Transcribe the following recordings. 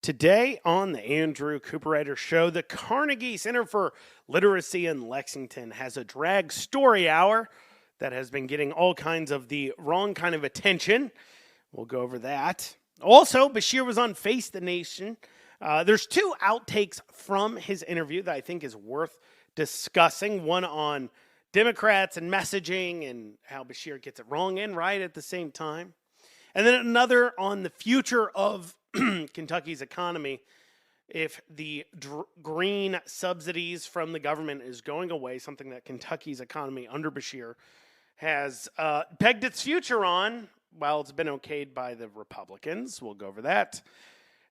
Today on the Andrew Cooperrider Show, the Carnegie Center for Literacy in Lexington has a drag story hour that has been getting all kinds of the wrong kind of attention. We'll go over that. Also, Beshear was on Face the Nation. There's two outtakes from his interview that I think is worth discussing. One on Democrats and messaging and how Beshear gets it wrong and right at the same time. And then another on the future of Kentucky's economy. If the green subsidies from the government is going away, something that Kentucky's economy under Beshear has pegged its future on, while it's been okayed by the Republicans. We'll go over that.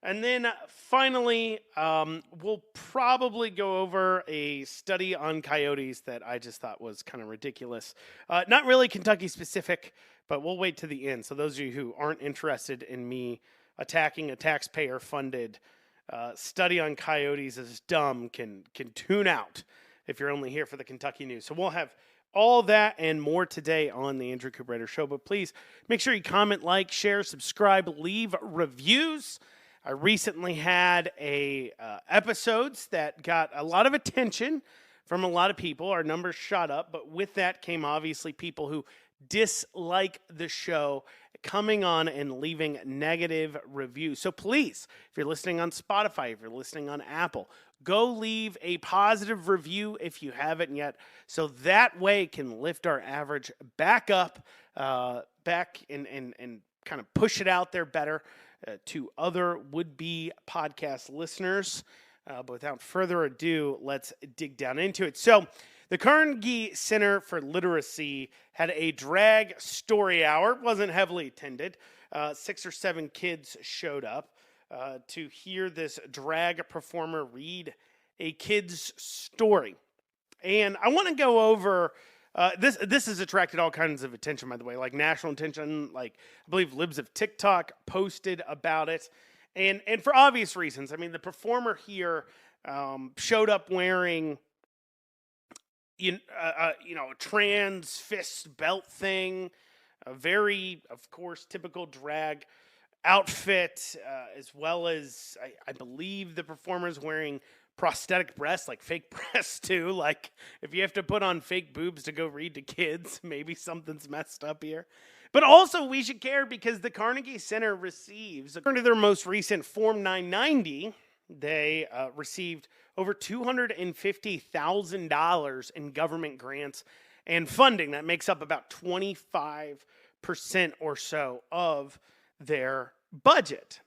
And then finally, we'll probably go over a study on coyotes that I just thought was kind of ridiculous. Not really Kentucky specific, but we'll wait to the end. So those of you who aren't interested in me attacking a taxpayer-funded study on coyotes as dumb can tune out if you're only here for the Kentucky news. So we'll have all that and more today on the Andrew Cooperrider Show. But please make sure you comment, like, share, subscribe, leave reviews. I recently had episodes that got a lot of attention from a lot of people. Our numbers shot up, but with that came obviously people who dislike the show coming on and leaving negative reviews. So please, if you're listening on Spotify, if you're listening on Apple, go leave a positive review if you haven't yet, so that way it can lift our average back up, back and kind of push it out there better to other would-be podcast listeners. But without further ado, let's dig down into it. So the Carnegie Center for Literacy had a drag story hour. It wasn't heavily attended. 6 or 7 kids showed up to hear this drag performer read a kid's story. And I want to go over, this has attracted all kinds of attention, by the way, like national attention. Like, I believe Libs of TikTok posted about it. And for obvious reasons. I mean, the performer here showed up wearing a trans fist belt thing, a very, of course, typical drag outfit, as well as I believe the performer is wearing prosthetic breasts, like fake breasts too. Like, if you have to put on fake boobs to go read to kids, maybe something's messed up here. But also, we should care because the Carnegie Center receives, according to their most recent Form 990, they received over $250,000 in government grants and funding. That makes up about 25% or so of their budget.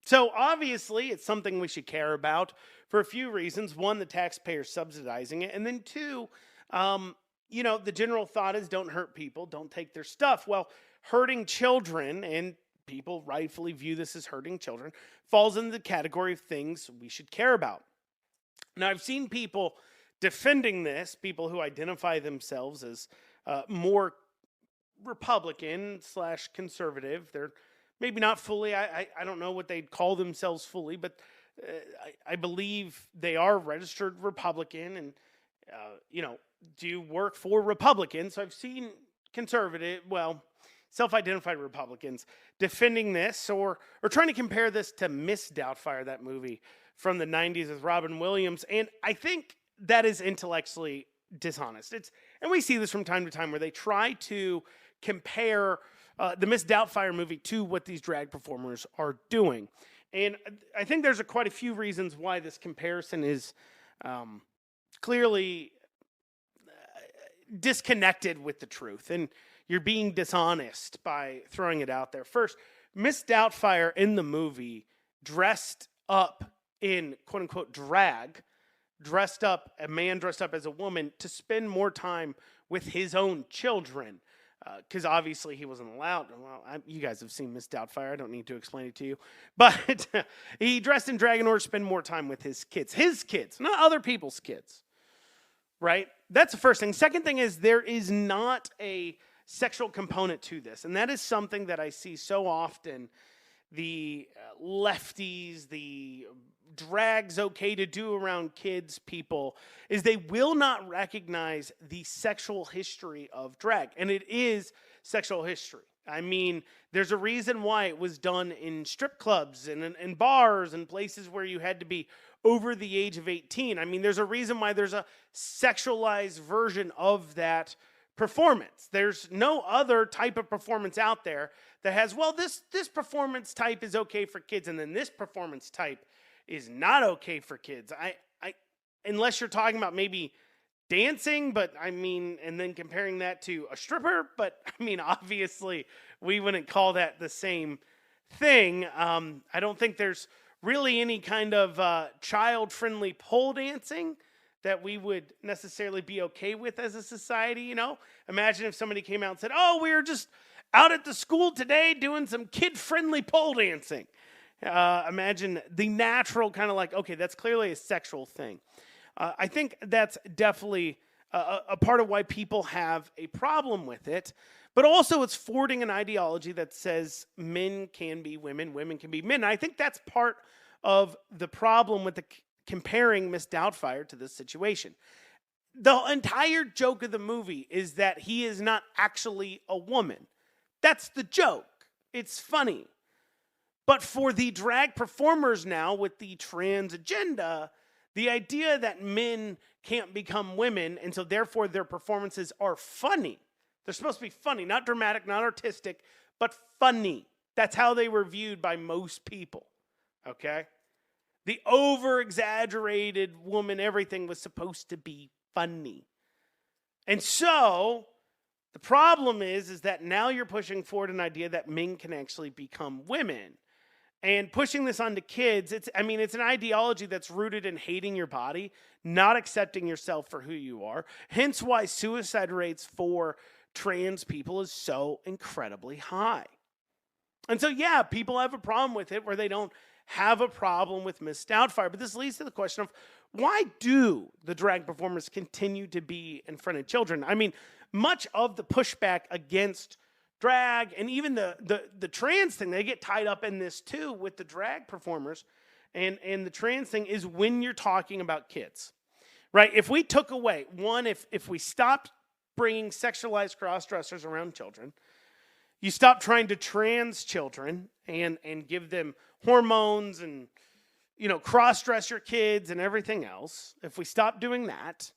So obviously, it's something we should care about for a few reasons. One, the taxpayers subsidizing it. And then two, the general thought is don't hurt people, don't take their stuff. Well, hurting children, and people rightfully view this as hurting children, falls into the category of things we should care about. Now, I've seen people defending this, people who identify themselves as more Republican/conservative. They're maybe not fully, I don't know what they'd call themselves fully, but I believe they are registered Republican and, do work for Republicans. So I've seen self-identified Republicans defending this or trying to compare this to Miss Doubtfire, that movie from the 90s with Robin Williams. And I think that is intellectually dishonest. And we see this from time to time where they try to compare the Miss Doubtfire movie to what these drag performers are doing. And I think there's quite a few reasons why this comparison is clearly disconnected with the truth, and you're being dishonest by throwing it out there. First, Miss Doubtfire in the movie dressed up in quote-unquote drag, a man dressed up as a woman to spend more time with his own children, because obviously he wasn't allowed. Well, you guys have seen Miss Doubtfire. I don't need to explain it to you. But he dressed in drag in order to spend more time with his kids, not other people's kids. Right? That's the first thing. Second thing is there is not a sexual component to this. And that is something that I see so often. The lefties, the drag's okay to do around kids people, is they will not recognize the sexual history of drag. And it is sexual history. I mean, there's a reason why it was done in strip clubs and in bars and places where you had to be over the age of 18. I mean, there's a reason why there's a sexualized version of that performance. There's no other type of performance out there that has, well, this performance type is okay for kids, and then this performance type is not okay for kids. I unless you're talking about maybe dancing, but I mean, and then comparing that to a stripper, but I mean, obviously, we wouldn't call that the same thing. I don't think there's really any kind of child-friendly pole dancing that we would necessarily be okay with as a society, you know? Imagine if somebody came out and said, oh, we were just out at the school today doing some kid-friendly pole dancing. Imagine the natural kind of like, okay, that's clearly a sexual thing. I think that's definitely a part of why people have a problem with it. But also it's forwarding an ideology that says men can be women, women can be men. And I think that's part of the problem with comparing Miss Doubtfire to this situation. The entire joke of the movie is that he is not actually a woman. That's the joke. It's funny. But for the drag performers now with the trans agenda, the idea that men can't become women, and so therefore their performances are funny. They're supposed to be funny, not dramatic, not artistic, but funny. That's how they were viewed by most people, okay? The over-exaggerated woman, everything was supposed to be funny. And so the problem is that now you're pushing forward an idea that men can actually become women. And pushing this onto kids, it's an ideology that's rooted in hating your body, not accepting yourself for who you are. Hence why suicide rates for trans people is so incredibly high. And so, yeah, people have a problem with it where they don't have a problem with Miss Doubtfire. But this leads to the question of, why do the drag performers continue to be in front of children? I mean, much of the pushback against drag and even the trans thing, they get tied up in this too with the drag performers. And the trans thing is when you're talking about kids, right? If we took away, if we stopped bringing sexualized cross-dressers around children, you stop trying to trans children and give them hormones and, you know, cross-dress your kids and everything else. If we stop doing that,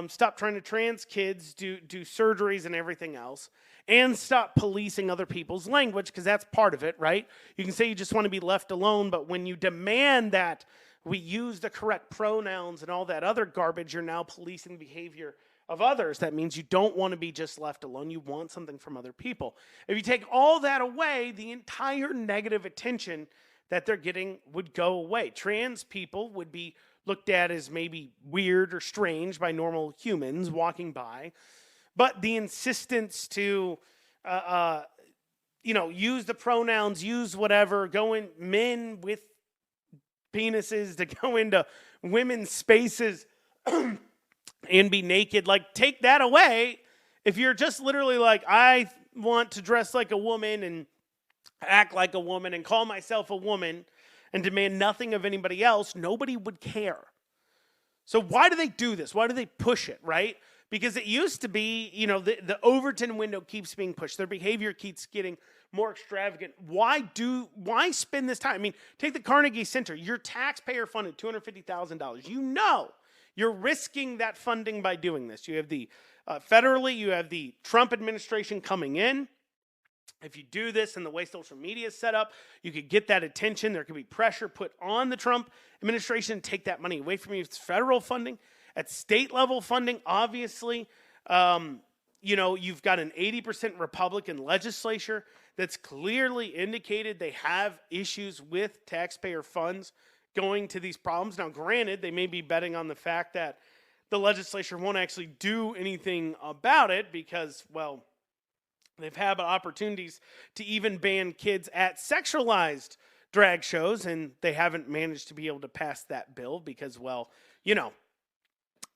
stop trying to trans kids, do surgeries and everything else, and stop policing other people's language, because that's part of it, right? You can say you just want to be left alone, but when you demand that we use the correct pronouns and all that other garbage, you're now policing the behavior of others. That means you don't want to be just left alone. You want something from other people. If you take all that away, the entire negative attention that they're getting would go away. Trans people would be looked at as maybe weird or strange by normal humans walking by. But the insistence to, use the pronouns, use whatever, men with penises to go into women's spaces and be naked, like, take that away. If you're just literally like, I want to dress like a woman and act like a woman and call myself a woman and demand nothing of anybody else, nobody would care. So why do they do this? Why do they push it, right? Because it used to be, the Overton window keeps being pushed. Their behavior keeps getting more extravagant. Why spend this time? I mean, take the Carnegie Center. You're taxpayer funded $250,000. You know you're risking that funding by doing this. You have the federally, you have the Trump administration coming in. If you do this and the way social media is set up, you could get that attention. There could be pressure put on the Trump administration to take that money away from you. It's federal funding. At state level funding, obviously, you've got an 80% Republican legislature that's clearly indicated they have issues with taxpayer funds going to these problems. Now, granted, they may be betting on the fact that the legislature won't actually do anything about it because, well, they've had opportunities to even ban kids at sexualized drag shows, and they haven't managed to be able to pass that bill because, well,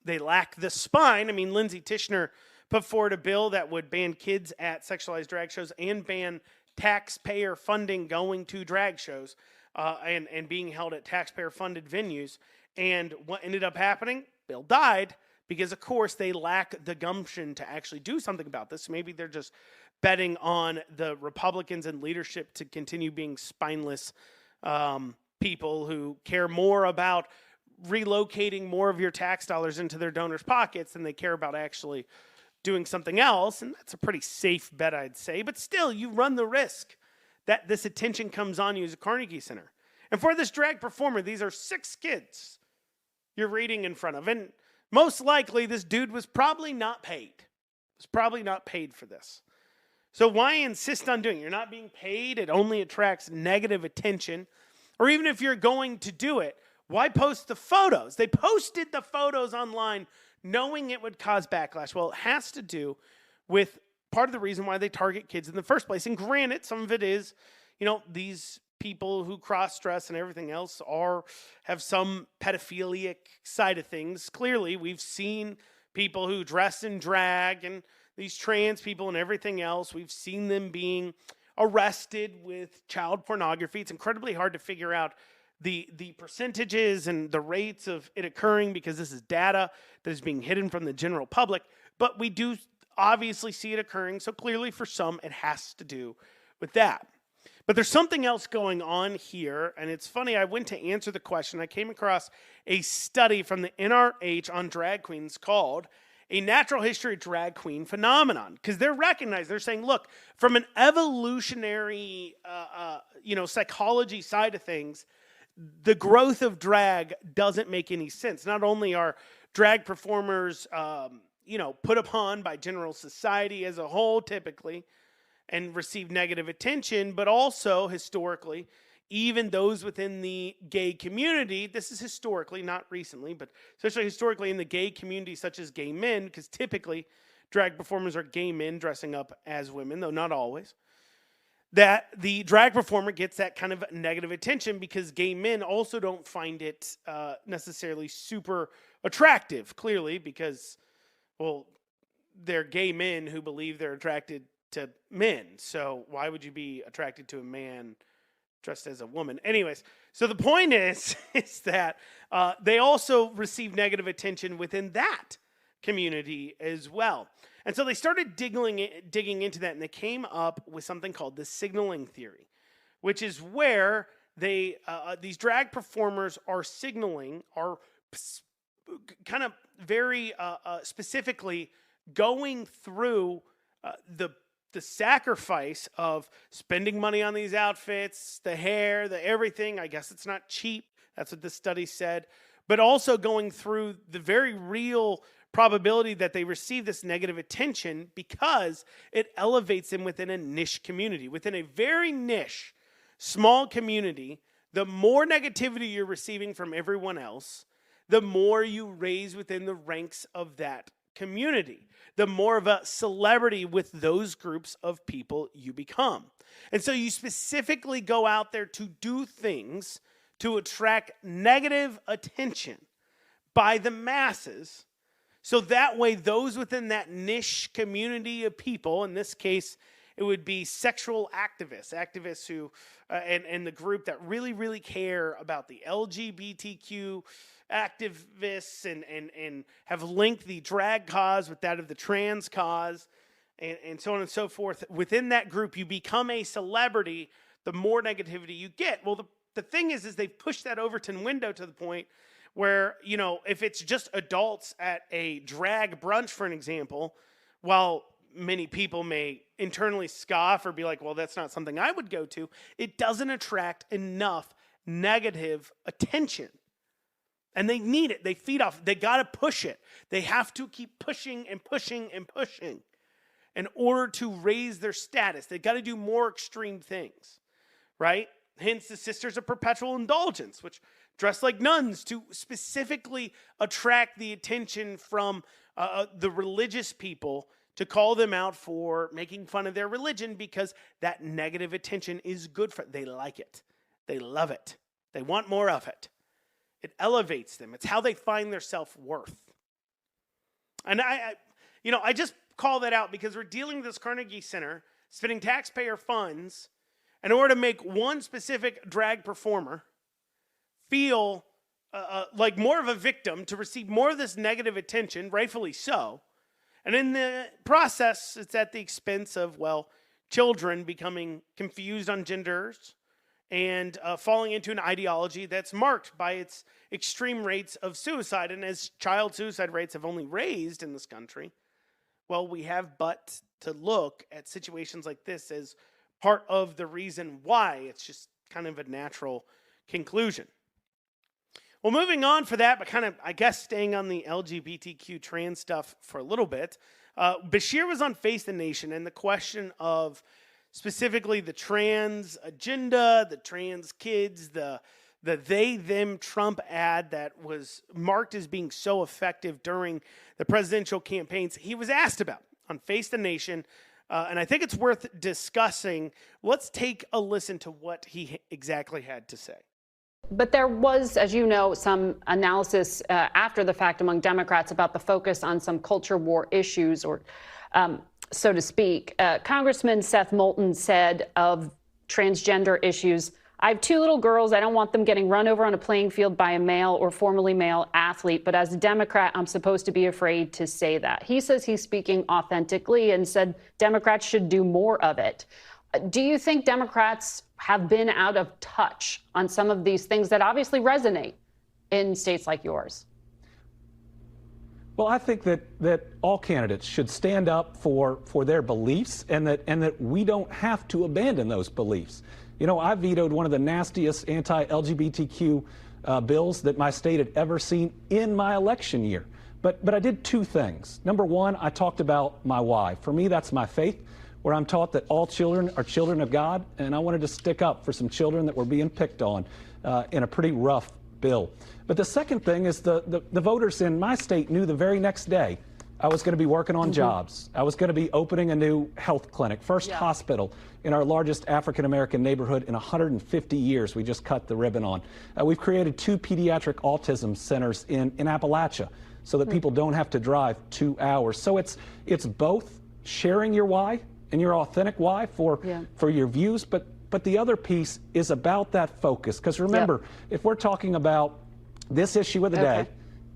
they lack the spine. I mean, Lindsay Tishner put forward a bill that would ban kids at sexualized drag shows and ban taxpayer funding going to drag shows and being held at taxpayer-funded venues. And what ended up happening? Bill died because, of course, they lack the gumption to actually do something about this. Maybe they're just betting on the Republicans and leadership to continue being spineless people who care more about relocating more of your tax dollars into their donors' pockets than they care about actually doing something else. And that's a pretty safe bet, I'd say. But still, you run the risk that this attention comes on you as a Carnegie Center. And for this drag performer, these are 6 kids you're reading in front of. And most likely, this dude was probably not paid. Was probably not paid for this. So why insist on doing it? You're not being paid. It only attracts negative attention. Or even if you're going to do it, why post the photos? They posted the photos online knowing it would cause backlash. Well, it has to do with part of the reason why they target kids in the first place. And granted, some of it is, these people who cross-dress and everything else have some pedophilic side of things. Clearly, we've seen people who dress in drag and these trans people and everything else. We've seen them being arrested with child pornography. It's incredibly hard to figure out the percentages and the rates of it occurring because this is data that is being hidden from the general public. But we do obviously see it occurring. So clearly for some, it has to do with that. But there's something else going on here. And it's funny, I went to answer the question. I came across a study from the NRH on drag queens called A Natural History of Drag Queen Phenomenon. Because they're recognized. They're saying, look, from an evolutionary, psychology side of things, the growth of drag doesn't make any sense. Not only are drag performers, put upon by general society as a whole, typically, and receive negative attention, but also historically, even those within the gay community, this is historically, not recently, but especially historically in the gay community, such as gay men, because typically drag performers are gay men dressing up as women, though not always, that the drag performer gets that kind of negative attention because gay men also don't find it necessarily super attractive, clearly, because, well, they're gay men who believe they're attracted to men. So why would you be attracted to a man dressed as a woman? Anyways, so the point is that they also receive negative attention within that community as well. And so they started digging into that, and they came up with something called the signaling theory, which is where these drag performers are signaling, are kind of very specifically going through the sacrifice of spending money on these outfits, the hair, the everything. I guess it's not cheap. That's what this study said. But also going through the very real probability that they receive this negative attention because it elevates them within a niche community. Within a very niche, small community, the more negativity you're receiving from everyone else, the more you raise within the ranks of that community, the more of a celebrity with those groups of people you become. And so you specifically go out there to do things to attract negative attention by the masses. So that way, those within that niche community of people, in this case, it would be sexual activists who, and the group that really, really care about the LGBTQ activists and have linked the drag cause with that of the trans cause and so on and so forth. Within that group, you become a celebrity, the more negativity you get. Well, the thing is they've pushed that Overton window to the point where, if it's just adults at a drag brunch, for an example, while many people may internally scoff or be like, well, that's not something I would go to, it doesn't attract enough negative attention. And they need it. They feed off. They got to push it. They have to keep pushing and pushing and pushing in order to raise their status. They got to do more extreme things, right? Hence the Sisters of Perpetual Indulgence, which dress like nuns to specifically attract the attention from the religious people to call them out for making fun of their religion because that negative attention is good for them. They like it. They love it. They want more of it. It elevates them. It's how they find their self-worth. And I just call that out because we're dealing with this Carnegie Center, spending taxpayer funds in order to make one specific drag performer feel like more of a victim, to receive more of this negative attention, rightfully so, And in the process, it's at the expense of, well, children becoming confused on genders and falling into an ideology that's marked by its extreme rates of suicide. And as child suicide rates have only raised in this country, well, we have but to look at situations like this as part of the reason why. It's just kind of a natural conclusion. Well, moving on for that, but kind of, I guess, staying on the LGBTQ trans stuff for a little bit, Beshear was on Face the Nation, and the question of specifically the trans agenda, the trans kids, the they, them Trump ad that was marked as being so effective during the presidential campaigns, he was asked about on Face the Nation, and I think it's worth discussing. Let's take a listen to what he exactly had to say. But there was, as you know, some analysis after the fact among Democrats about the focus on some culture war issues, or so to speak. Congressman Seth Moulton said of transgender issues, I have 2 little girls. I don't want them getting run over on a playing field by a male or formerly male athlete. But as a Democrat, I'm supposed to be afraid to say that. He says he's speaking authentically and said Democrats should do more of it. Do you think Democrats have been out of touch on some of these things that obviously resonate in states like yours? Well, I think that all candidates should stand up for their beliefs, and that we don't have to abandon those beliefs. You know, I vetoed one of the nastiest anti-LGBTQ bills that my state had ever seen in my election year. But I did 2 things. Number one, I talked about my why. For me, that's my faith, where I'm taught that all children are children of God, and I wanted to stick up for some children that were being picked on in a pretty rough bill. But the second thing is the voters in my state knew the very next day I was going to be working on jobs. I was going to be opening a new health clinic, first hospital in our largest African-American neighborhood in 150 years. We just cut the ribbon on. We've created 2 pediatric autism centers in Appalachia so that people don't have to drive 2 hours. So it's both sharing your why and your authentic why for your views, but the other piece is about that focus. Because remember, if we're talking about this issue of the day,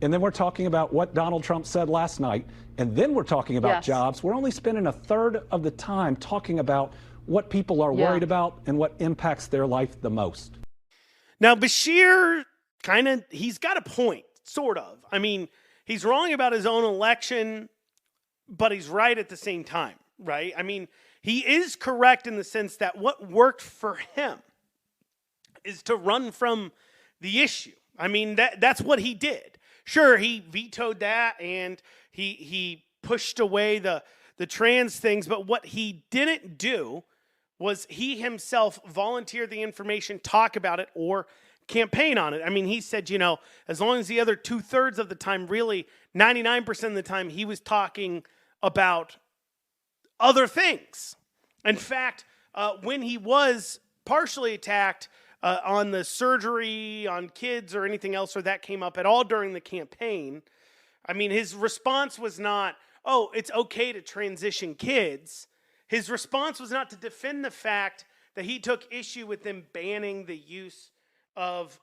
and then we're talking about what Donald Trump said last night, and then we're talking about jobs, we're only spending 1/3 of the time talking about what people are worried about and what impacts their life the most. Now, Beshear, he's got a point, sort of. I mean, he's wrong about his own election, but he's right at the same time, right? I mean, he is correct in the sense that what worked for him is to run from the issue. I mean, that's what he did. Sure, he vetoed that and he pushed away the trans things, but what he didn't do was he himself volunteer the information, talk about it, or campaign on it. I mean, he said, you know, as long as the other 2/3 of the time, really 99% of the time, he was talking about other things. In fact, when he was partially attacked on the surgery on kids or anything else, or that came up at all during the campaign, I mean, his response was not, oh, it's okay to transition kids. His response was not to defend the fact that he took issue with them banning the use of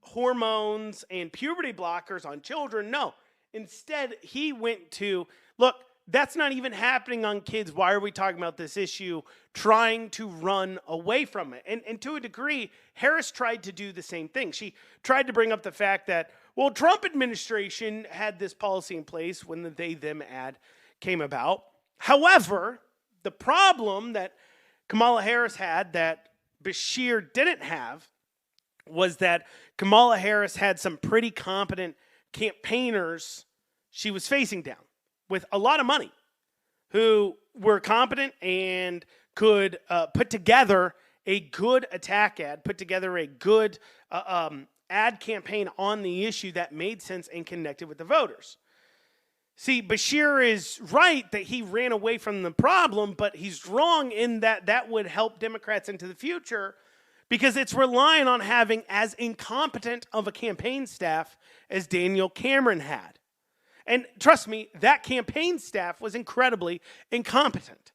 hormones and puberty blockers on children. No, instead, he went to, look, that's not even happening on kids. Why are we talking about this issue? Trying to run away from it. And to a degree, Harris tried to do the same thing. She tried to bring up the fact that, well, Trump administration had this policy in place when the they, them ad came about. However, the problem that Kamala Harris had that Beshear didn't have was that Kamala Harris had some pretty competent campaigners she was facing down with a lot of money who were competent and could put together a good attack ad, put together a good ad campaign on the issue that made sense and connected with the voters. See, Beshear is right that he ran away from the problem, but he's wrong in that that would help Democrats into the future because it's relying on having as incompetent of a campaign staff as Daniel Cameron had. And trust me, that campaign staff was incredibly incompetent.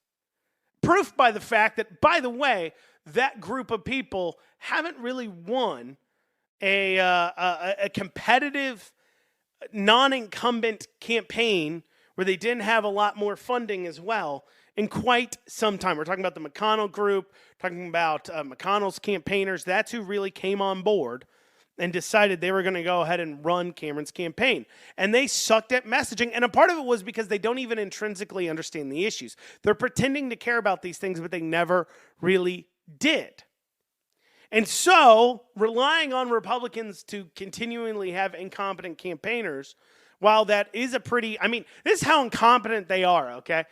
Proof by the fact that, by the way, that group of people haven't really won a competitive, non-incumbent campaign where they didn't have a lot more funding as well in quite some time. We're talking about the McConnell group, talking about McConnell's campaigners. That's who really came on board and decided they were going to go ahead and run Cameron's campaign. And they sucked at messaging. And a part of it was because they don't even intrinsically understand the issues. They're pretending to care about these things, but they never really did. And so, relying on Republicans to continually have incompetent campaigners, while that is this is how incompetent they are, okay?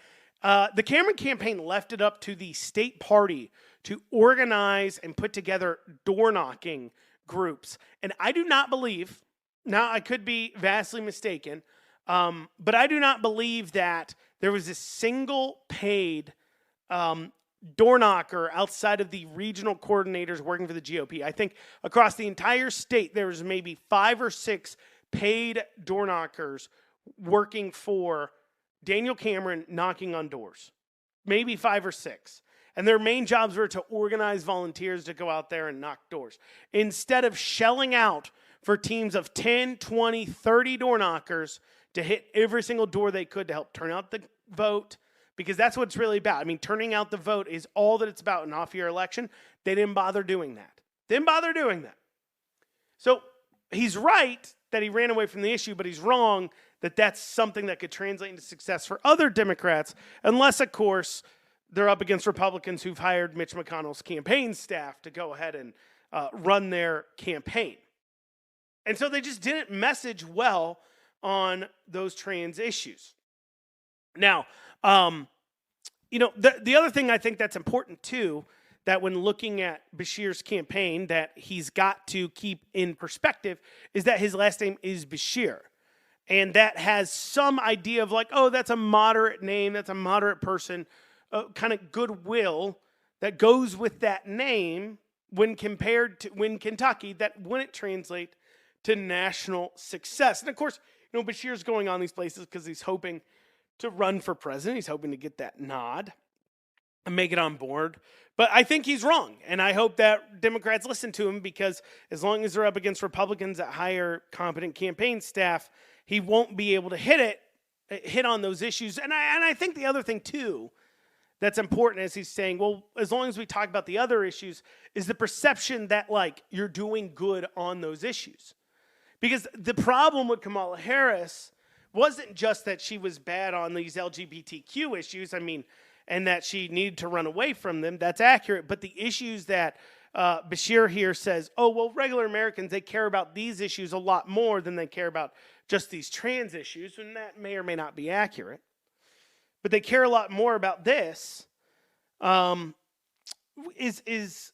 The Cameron campaign left it up to the state party to organize and put together door-knocking groups. And I do not believe, now I could be vastly mistaken, but I do not believe that there was a single paid door knocker outside of the regional coordinators working for the GOP. I think across the entire state, there was maybe 5 or 6 paid door knockers working for Daniel Cameron, knocking on doors. Maybe 5 or 6. And their main jobs were to organize volunteers to go out there and knock doors. Instead of shelling out for teams of 10, 20, 30 door knockers to hit every single door they could to help turn out the vote, because that's what it's really about. I mean, turning out the vote is all that it's about in an off-year election. They didn't bother doing that. So he's right that he ran away from the issue, but he's wrong that that's something that could translate into success for other Democrats, unless, of course, they're up against Republicans who've hired Mitch McConnell's campaign staff to go ahead and run their campaign. And so they just didn't message well on those trans issues. Now, the other thing I think that's important too, that when looking at Beshear's campaign that he's got to keep in perspective, is that his last name is Beshear. And that has some idea of like, oh, that's a moderate name, that's a moderate person, kind of goodwill that goes with that name when compared to Kentucky, that wouldn't translate to national success. And of course, Beshear's going on these places because he's hoping to run for president. He's hoping to get that nod and make it on board. But I think he's wrong. And I hope that Democrats listen to him, because as long as they're up against Republicans that hire competent campaign staff, he won't be able to hit on those issues. And I think the other thing too that's important, as he's saying, well, as long as we talk about the other issues, is the perception that like you're doing good on those issues. Because the problem with Kamala Harris wasn't just that she was bad on these LGBTQ issues, and that she needed to run away from them. That's accurate. But the issues that Beshear here says, oh, well, regular Americans, they care about these issues a lot more than they care about just these trans issues, and that may or may not be accurate. But they care a lot more about this, is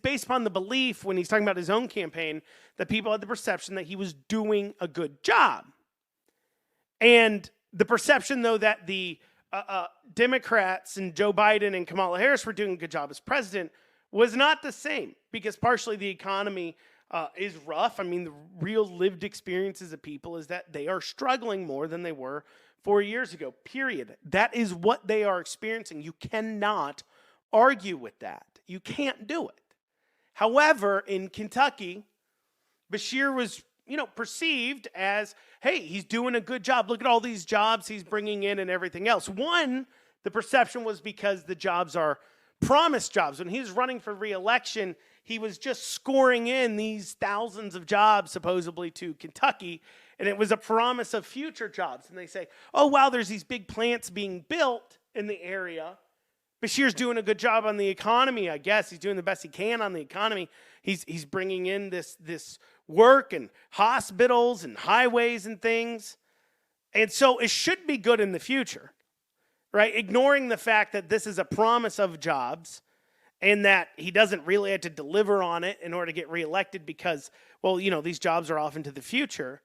based upon the belief, when he's talking about his own campaign, that people had the perception that he was doing a good job. And the perception, though, that the Democrats and Joe Biden and Kamala Harris were doing a good job as president was not the same, because partially the economy is rough. The real lived experiences of people is that they are struggling more than they were 4 years ago, period. That is what they are experiencing. You cannot argue with that. You can't do it. However, in Kentucky, Beshear was, perceived as, hey, he's doing a good job. Look at all these jobs he's bringing in and everything else. One, the perception was because the jobs are promised jobs. When he was running for re-election, he was just scoring in these thousands of jobs supposedly to Kentucky, and it was a promise of future jobs. And they say, oh, wow, there's these big plants being built in the area. Beshear's doing a good job on the economy, I guess. He's doing the best he can on the economy. He's bringing in this work and hospitals and highways and things. And so it should be good in the future, right? Ignoring the fact that this is a promise of jobs and that he doesn't really have to deliver on it in order to get reelected because, well, these jobs are off into the future.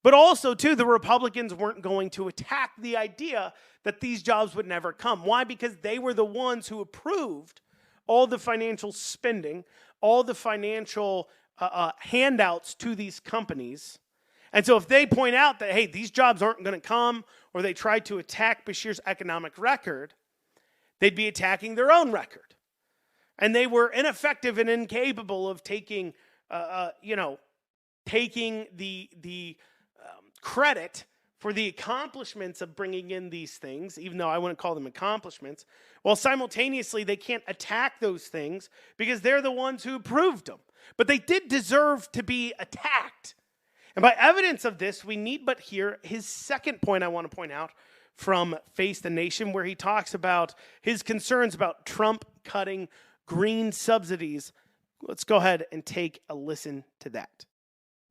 But also, too, the Republicans weren't going to attack the idea that these jobs would never come. Why? Because they were the ones who approved all the financial spending, all the financial handouts to these companies. And so if they point out that, hey, these jobs aren't going to come, or they try to attack Beshear's economic record, they'd be attacking their own record. And they were ineffective and incapable of taking the credit for the accomplishments of bringing in these things, even though I wouldn't call them accomplishments, while simultaneously they can't attack those things because they're the ones who approved them. But they did deserve to be attacked. And by evidence of this, we need but hear his second point I want to point out from Face the Nation, where he talks about his concerns about Trump cutting green subsidies. Let's go ahead and take a listen to that.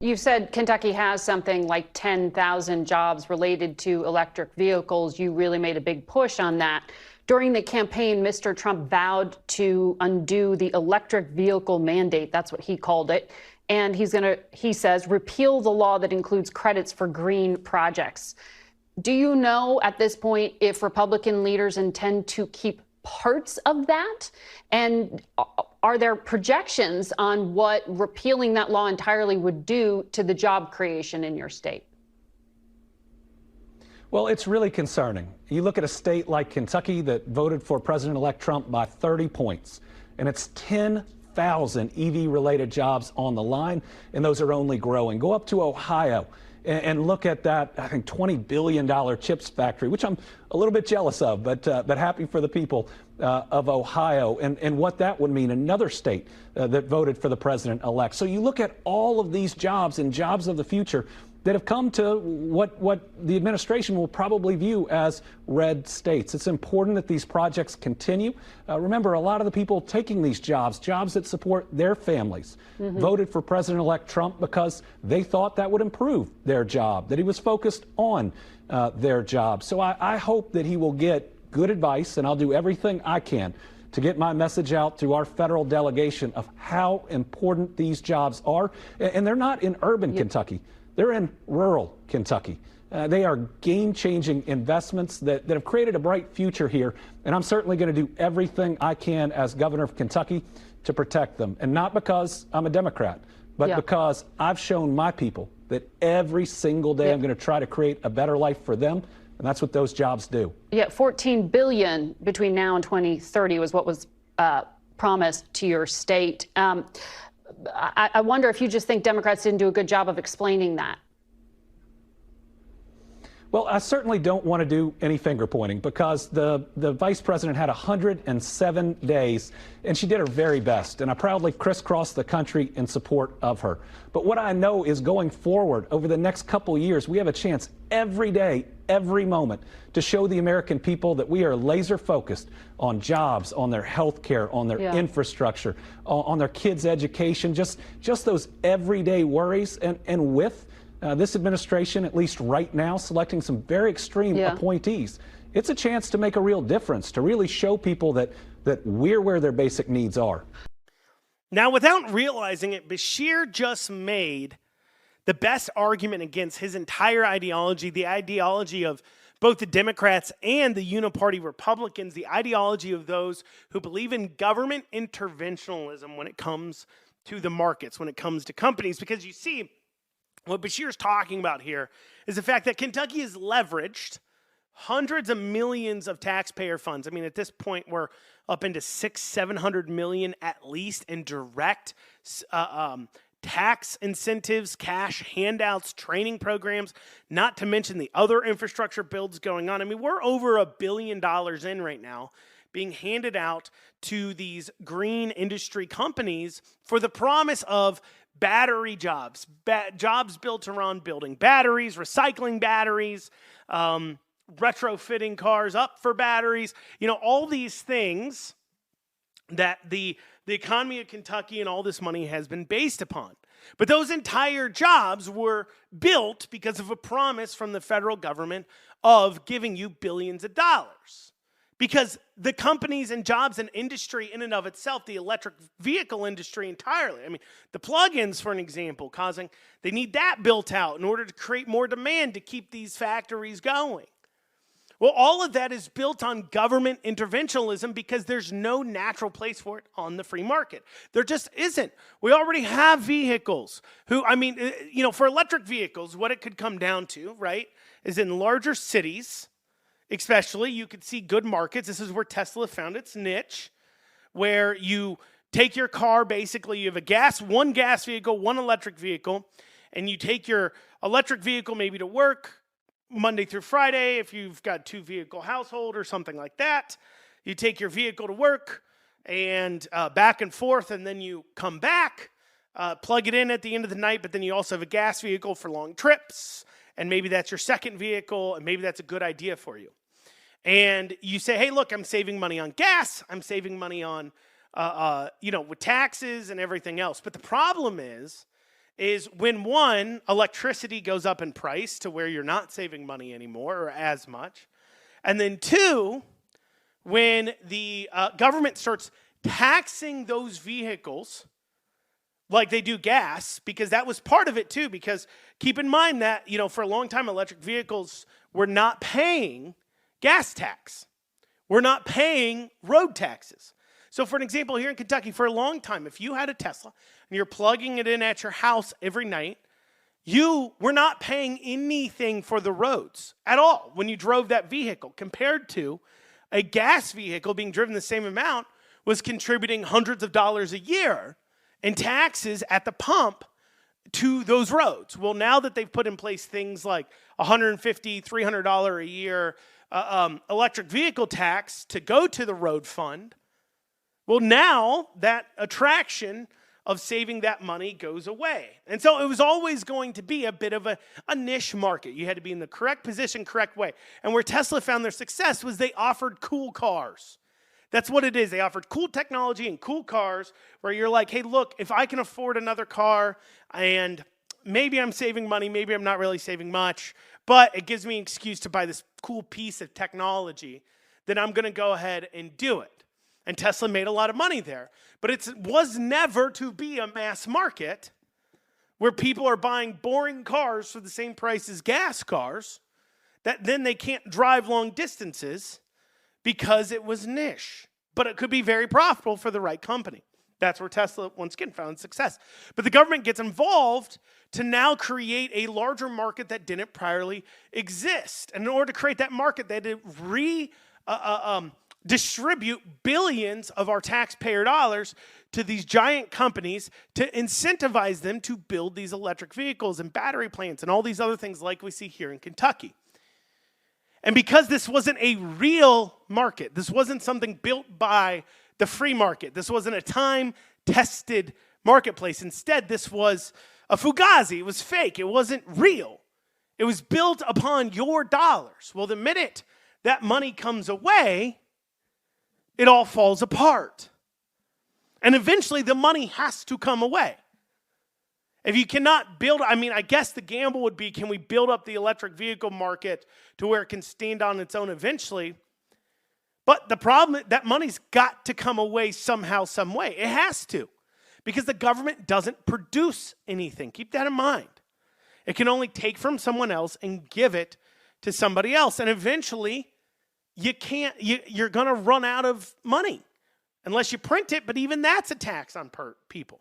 You said Kentucky has something like 10,000 jobs related to electric vehicles. You really made a big push on that. During the campaign, Mr. Trump vowed to undo the electric vehicle mandate. That's what he called it. And he's going to, he says, repeal the law that includes credits for green projects. Do you know at this point if Republican leaders intend to keep parts of that? And are there projections on what repealing that law entirely would do to the job creation in your state? Well, it's really concerning. You look at a state like Kentucky that voted for President-elect Trump by 30 points, and it's 10,000 EV-related jobs on the line, and those are only growing. Go up to Ohio and look at that, I think, $20 billion chips factory, which I'm a little bit jealous of, but happy for the people of Ohio and what that would mean, another state that voted for the president-elect. So you look at all of these jobs and jobs of the future that have come to what the administration will probably view as red states. It's important that these projects continue. Remember, a lot of the people taking these jobs that support their families, voted for President-elect Trump because they thought that would improve their job, that he was focused on their job. So I hope that he will get good advice, and I'll do everything I can to get my message out through our federal delegation of how important these jobs are. And they're not in urban Kentucky. They're in rural Kentucky. They are game-changing investments that have created a bright future here, and I'm certainly going to do everything I can as governor of Kentucky to protect them. And not because I'm a Democrat, but because I've shown my people that every single day I'm going to try to create a better life for them, and that's what those jobs do. Yeah, $14 billion between now and 2030 was what was promised to your state. I wonder if you just think Democrats didn't do a good job of explaining that. Well, I certainly don't want to do any finger pointing because the vice president had 107 days and she did her very best. And I proudly crisscrossed the country in support of her. But what I know is going forward over the next couple years, we have a chance every day, every moment to show the American people that we are laser focused on jobs, on their health care, on their infrastructure, on their kids' education, just those everyday worries. And with this administration, at least right now, selecting some very extreme appointees, it's a chance to make a real difference, to really show people that we're where their basic needs are. Now, without realizing it, Beshear just made the best argument against his entire ideology, the ideology of both the Democrats and the uniparty Republicans, the ideology of those who believe in government interventionism when it comes to the markets, when it comes to companies. Because you see, what Beshear's talking about here is the fact that Kentucky has leveraged hundreds of millions of taxpayer funds. I mean, at this point, we're up into $600-700 million at least in direct tax incentives, cash handouts, training programs, not to mention the other infrastructure builds going on. I mean, we're over $1 billion in right now being handed out to these green industry companies for the promise of battery jobs, jobs built around building batteries, recycling batteries, retrofitting cars up for batteries, all these things that the economy of Kentucky and all this money has been based upon. But those entire jobs were built because of a promise from the federal government of giving you billions of dollars. Because the companies and jobs and industry in and of itself, the electric vehicle industry entirely, I mean, the plug-ins, for an example, they need that built out in order to create more demand to keep these factories going. Well, all of that is built on government interventionism because there's no natural place for it on the free market. There just isn't. We already have vehicles for electric vehicles, what it could come down to, right, is in larger cities, especially, you could see good markets. This is where Tesla found its niche, where you take your car, basically, you have one gas vehicle, one electric vehicle, and you take your electric vehicle maybe to work, Monday through Friday, if you've got 2-vehicle household or something like that, you take your vehicle to work and back and forth, and then you come back, plug it in at the end of the night, but then you also have a gas vehicle for long trips, and maybe that's your second vehicle, and maybe that's a good idea for you. And you say, hey, look, I'm saving money on gas, I'm saving money on, with taxes and everything else. But the problem is when one, electricity goes up in price to where you're not saving money anymore or as much, and then two, when the government starts taxing those vehicles like they do gas, because that was part of it too, because keep in mind that, for a long time, electric vehicles were not paying gas tax. We're not paying road taxes. So for an example, here in Kentucky, for a long time, if you had a Tesla and you're plugging it in at your house every night, you were not paying anything for the roads at all when you drove that vehicle, compared to a gas vehicle being driven the same amount was contributing hundreds of dollars a year in taxes at the pump to those roads. Well, now that they've put in place things like $150, $300 a year electric vehicle tax to go to the road fund, well, now that attraction of saving that money goes away. And so it was always going to be a bit of a niche market. You had to be in the correct position, correct way. And where Tesla found their success was they offered cool cars. That's what it is. They offered cool technology and cool cars where you're like, hey, look, if I can afford another car and maybe I'm saving money, maybe I'm not really saving much, but it gives me an excuse to buy this cool piece of technology, then I'm going to go ahead and do it. And Tesla made a lot of money there. But it was never to be a mass market where people are buying boring cars for the same price as gas cars that then they can't drive long distances because it was niche. But it could be very profitable for the right company. That's where Tesla, once again, found success. But the government gets involved to now create a larger market that didn't priorly exist. And in order to create that market, they had to distribute billions of our taxpayer dollars to these giant companies to incentivize them to build these electric vehicles and battery plants and all these other things like we see here in Kentucky. And because this wasn't a real market, this wasn't something built by the free market, this wasn't a time-tested marketplace. Instead, this was a fugazi. It was fake. It wasn't real. It was built upon your dollars. Well, the minute that money comes away, it all falls apart. And eventually the money has to come away. If you cannot build, I guess the gamble would be, can we build up the electric vehicle market to where it can stand on its own eventually? But the problem, that money's got to come away somehow, some way. It has to. Because the government doesn't produce anything. Keep that in mind. It can only take from someone else and give it to somebody else. And eventually, you're going to run out of money unless you print it, but even that's a tax on people.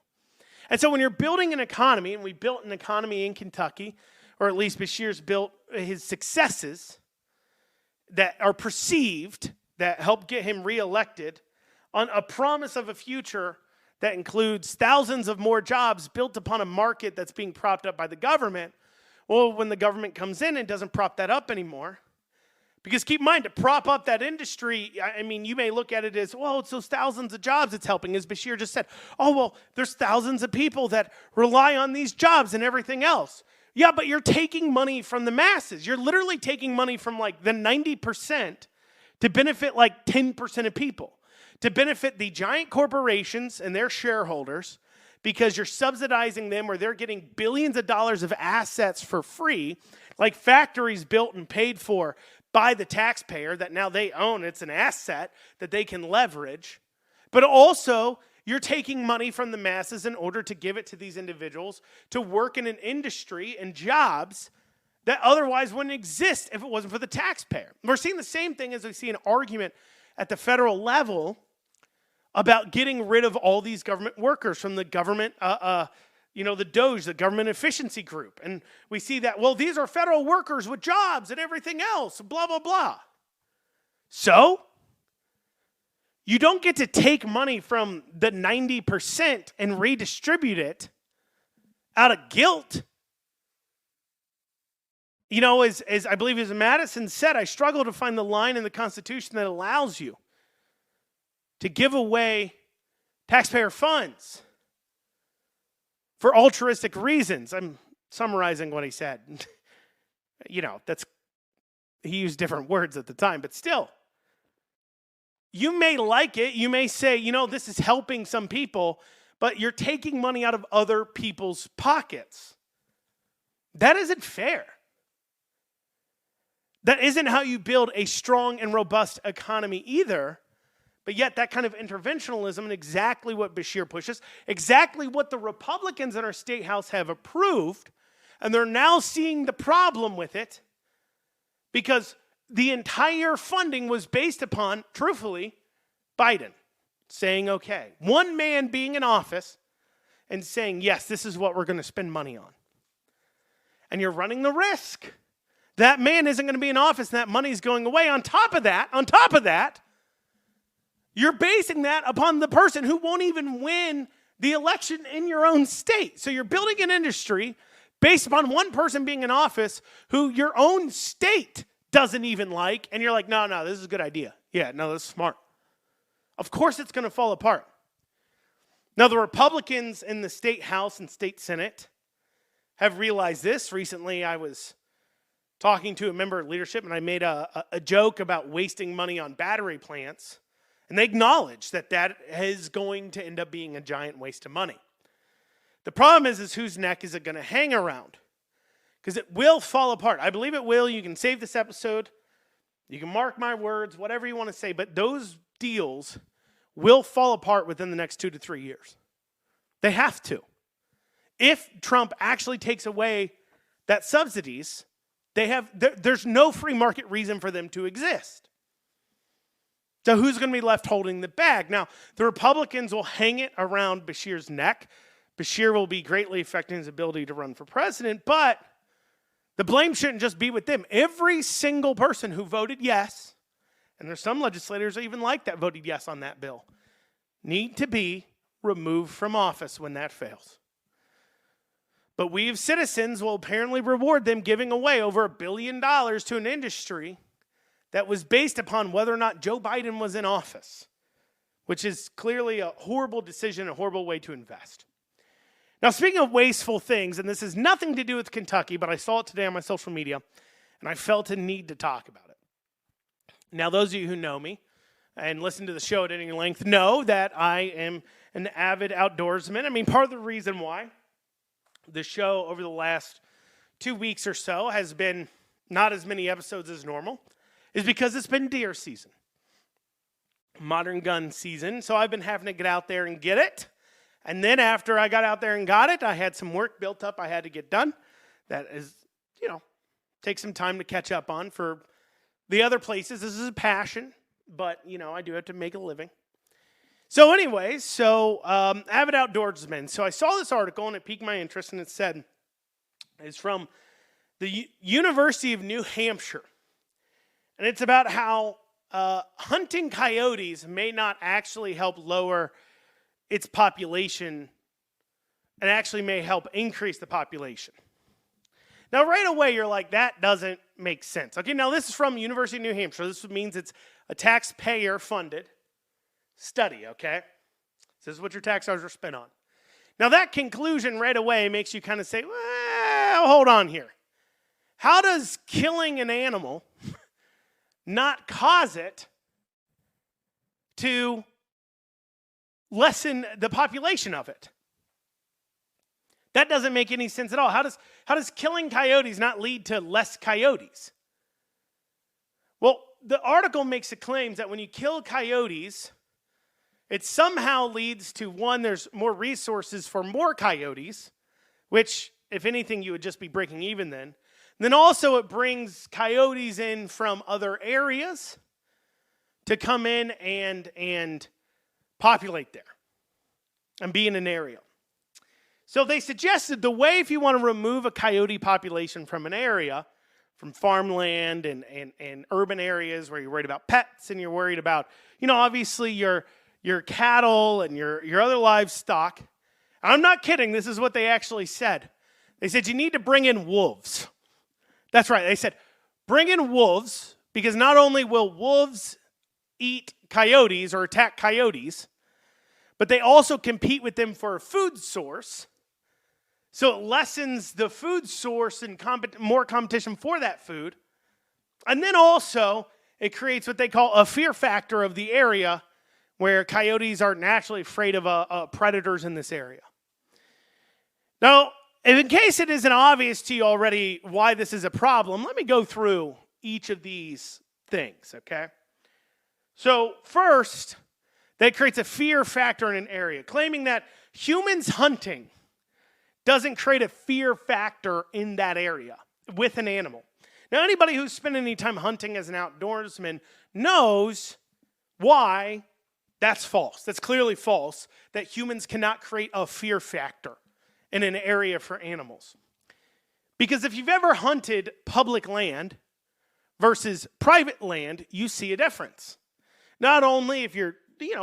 And so when you're building an economy, and we built an economy in Kentucky, or at least Beshear's built his successes that are perceived, that helped get him reelected, on a promise of a future that includes thousands of more jobs built upon a market that's being propped up by the government. Well, when the government comes in and doesn't prop that up anymore, because keep in mind, to prop up that industry, you may look at it as, well, it's those thousands of jobs it's helping. As Beshear just said, oh, well, there's thousands of people that rely on these jobs and everything else. Yeah, but you're taking money from the masses. You're literally taking money from like the 90% to benefit like 10% of people, to benefit the giant corporations and their shareholders, because you're subsidizing them, or they're getting billions of dollars of assets for free, like factories built and paid for by the taxpayer that now they own. It's an asset that they can leverage. But also, you're taking money from the masses in order to give it to these individuals to work in an industry and jobs that otherwise wouldn't exist if it wasn't for the taxpayer. We're seeing the same thing as we see an argument at the federal level about getting rid of all these government workers from the government, the DOGE, the Government Efficiency Group. And we see that, well, these are federal workers with jobs and everything else, blah, blah, blah. So, you don't get to take money from the 90% and redistribute it out of guilt. You know, as I believe as Madison said, I struggle to find the line in the Constitution that allows you to give away taxpayer funds for altruistic reasons. I'm summarizing what he said. You know, he used different words at the time, but still. You may like it. You may say, you know, this is helping some people, but you're taking money out of other people's pockets. That isn't fair. That isn't how you build a strong and robust economy either. But yet that kind of interventionalism and exactly what Beshear pushes, exactly what the Republicans in our state house have approved, and they're now seeing the problem with it because the entire funding was based upon, truthfully, Biden saying, okay, one man being in office and saying, yes, this is what we're going to spend money on. And you're running the risk. That man isn't going to be in office and that money's going away. On top of that, you're basing that upon the person who won't even win the election in your own state. So you're building an industry based upon one person being in office who your own state doesn't even like, and you're like, no, this is a good idea. Yeah, no, that's smart. Of course it's going to fall apart. Now, the Republicans in the state house and state senate have realized this. Recently, I was talking to a member of leadership, and I made a joke about wasting money on battery plants, and they acknowledge that is going to end up being a giant waste of money. The problem is whose neck is it going to hang around? Because it will fall apart. I believe it will. You can save this episode. You can mark my words, whatever you want to say. But those deals will fall apart within the next 2 to 3 years. They have to. If Trump actually takes away that subsidies, there's no free market reason for them to exist. So who's going to be left holding the bag? Now, the Republicans will hang it around Beshear's neck. Beshear will be greatly affecting his ability to run for president, but the blame shouldn't just be with them. Every single person who voted yes, and there's some legislators even like that voted yes on that bill, need to be removed from office when that fails. But we as citizens will apparently reward them giving away over $1 billion to an industry that was based upon whether or not Joe Biden was in office, which is clearly a horrible decision, a horrible way to invest. Now, speaking of wasteful things, and this has nothing to do with Kentucky, but I saw it today on my social media, and I felt a need to talk about it. Now, those of you who know me and listen to the show at any length know that I am an avid outdoorsman. I mean, part of the reason why the show over the last 2 weeks or so has been not as many episodes as normal is because it's been deer season, modern gun season. So I've been having to get out there and get it. And then after I got out there and got it, I had some work built up I had to get done. That is, takes some time to catch up on. For the other places, this is a passion, but, I do have to make a living. So anyways, avid outdoorsman. So I saw this article and it piqued my interest, and it said, it's from the University of New Hampshire. And it's about how hunting coyotes may not actually help lower its population and actually may help increase the population. Now, right away, you're like, that doesn't make sense. Okay, now this is from University of New Hampshire. This means it's a taxpayer-funded study, okay? This is what your tax dollars are spent on. Now, that conclusion right away makes you kind of say, well, hold on here. How does killing an animal not cause it to lessen the population of it? That doesn't make any sense at all. How does killing coyotes not lead to less coyotes? Well, the article makes the claims that when you kill coyotes, it somehow leads to, one, there's more resources for more coyotes, which, if anything, you would just be breaking even then. And then also it brings coyotes in from other areas to come in and populate there and be in an area. So they suggested the way, if you want to remove a coyote population from an area, from farmland and urban areas where you're worried about pets and you're worried about, obviously your cattle and your other livestock. I'm not kidding. This is what they actually said. They said you need to bring in wolves That's right. They said, bring in wolves, because not only will wolves eat coyotes or attack coyotes, but they also compete with them for a food source. So it lessens the food source and more competition for that food. And then also, it creates what they call a fear factor of the area, where coyotes are naturally afraid of predators in this area. Now, in case it isn't obvious to you already why this is a problem, let me go through each of these things, okay? So first, that creates a fear factor in an area, claiming that humans hunting doesn't create a fear factor in that area with an animal. Now, anybody who's spent any time hunting as an outdoorsman knows why that's false. That's clearly false, that humans cannot create a fear factor in an area for animals. Because if you've ever hunted public land versus private land, you see a difference. Not only if you're,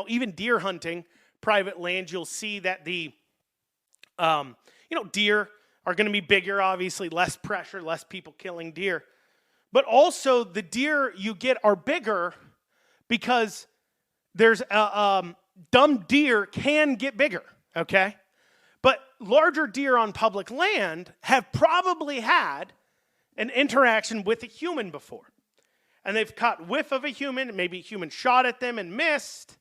even deer hunting private land, you'll see that the, deer are going to be bigger, obviously, less pressure, less people killing deer. But also the deer you get are bigger because there's dumb deer can get bigger, okay? But larger deer on public land have probably had an interaction with a human before. And they've caught whiff of a human, maybe a human shot at them and missed.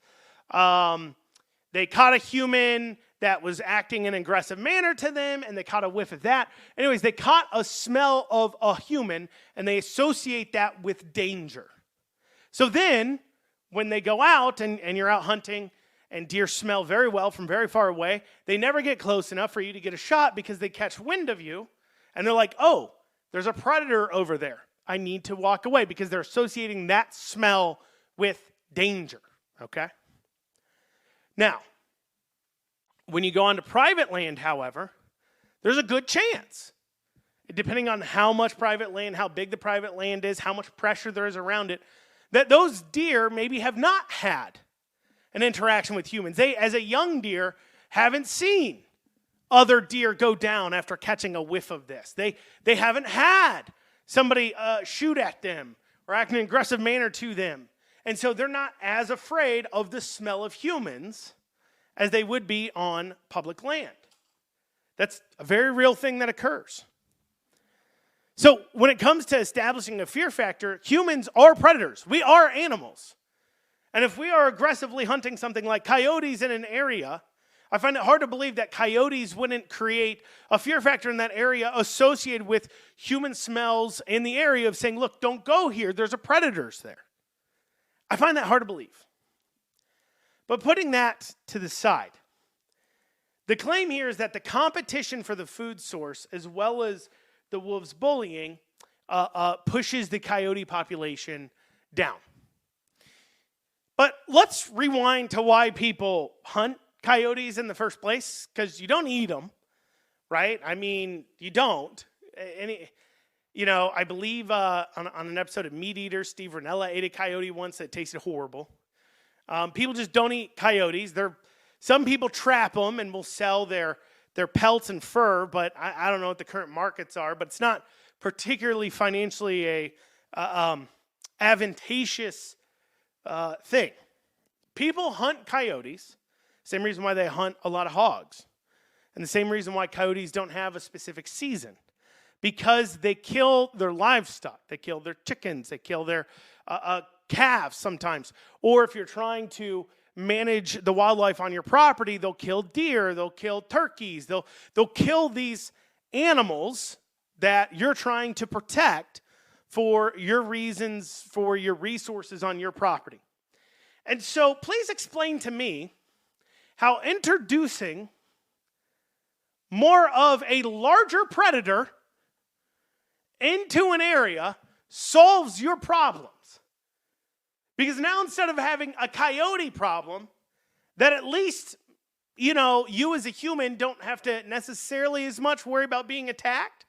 They caught a human that was acting in an aggressive manner to them, and they caught a whiff of that. Anyways, they caught a smell of a human, and they associate that with danger. So then, when they go out, and you're out hunting, and deer smell very well from very far away, they never get close enough for you to get a shot because they catch wind of you, and they're like, oh, there's a predator over there. I need to walk away, because they're associating that smell with danger, okay? Now, when you go onto private land, however, there's a good chance, depending on how much private land, how big the private land is, how much pressure there is around it, that those deer maybe have not had an interaction with humans. They, as a young deer, haven't seen other deer go down after catching a whiff of this. They haven't had somebody shoot at them or act in an aggressive manner to them. And so they're not as afraid of the smell of humans as they would be on public land. That's a very real thing that occurs. So when it comes to establishing a fear factor, humans are predators. We are animals. And if we are aggressively hunting something like coyotes in an area, I find it hard to believe that coyotes wouldn't create a fear factor in that area associated with human smells in the area of saying, look, don't go here. There's a predators there. I find that hard to believe. But putting that to the side, the claim here is that the competition for the food source, as well as the wolves bullying, pushes the coyote population down. But let's rewind to why people hunt coyotes in the first place, because you don't eat them, right? I mean, you don't. I believe on an episode of Meat Eaters, Steve Ranella ate a coyote once that tasted horrible. People just don't eat coyotes. Some people trap them and will sell their pelts and fur, but I don't know what the current markets are, but it's not particularly financially a advantageous thing. People hunt coyotes, same reason why they hunt a lot of hogs, and the same reason why coyotes don't have a specific season, because they kill their livestock. They kill their chickens. They kill their calves sometimes. Or if you're trying to manage the wildlife on your property, they'll kill deer. They'll kill turkeys. They'll kill these animals that you're trying to protect for your reasons, for your resources on your property. And so please explain to me how introducing more of a larger predator into an area solves your problems. Because now instead of having a coyote problem, that at least, you as a human don't have to necessarily as much worry about being attacked.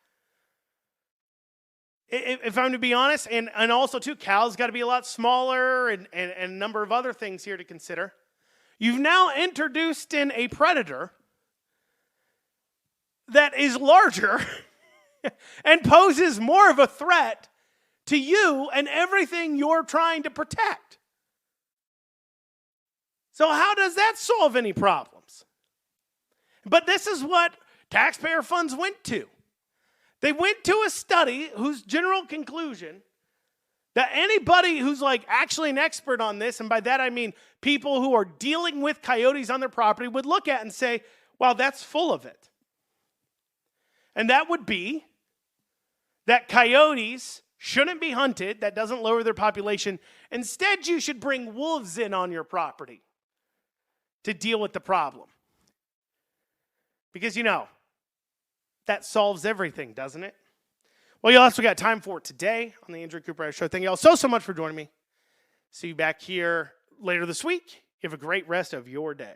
If I'm to be honest, and also too, cows got to be a lot smaller and a number of other things here to consider. You've now introduced in a predator that is larger and poses more of a threat to you and everything you're trying to protect. So how does that solve any problems? But this is what taxpayer funds went to. They went to a study whose general conclusion that anybody who's like actually an expert on this, and by that I mean people who are dealing with coyotes on their property, would look at and say, wow, that's full of it. And that would be that coyotes shouldn't be hunted. That doesn't lower their population. Instead, you should bring wolves in on your property to deal with the problem. Because, that solves everything, doesn't it? Well, y'all, that's what we got time for today on the Andrew Cooperrider Show. Thank you all so much for joining me. See you back here later this week. You have a great rest of your day.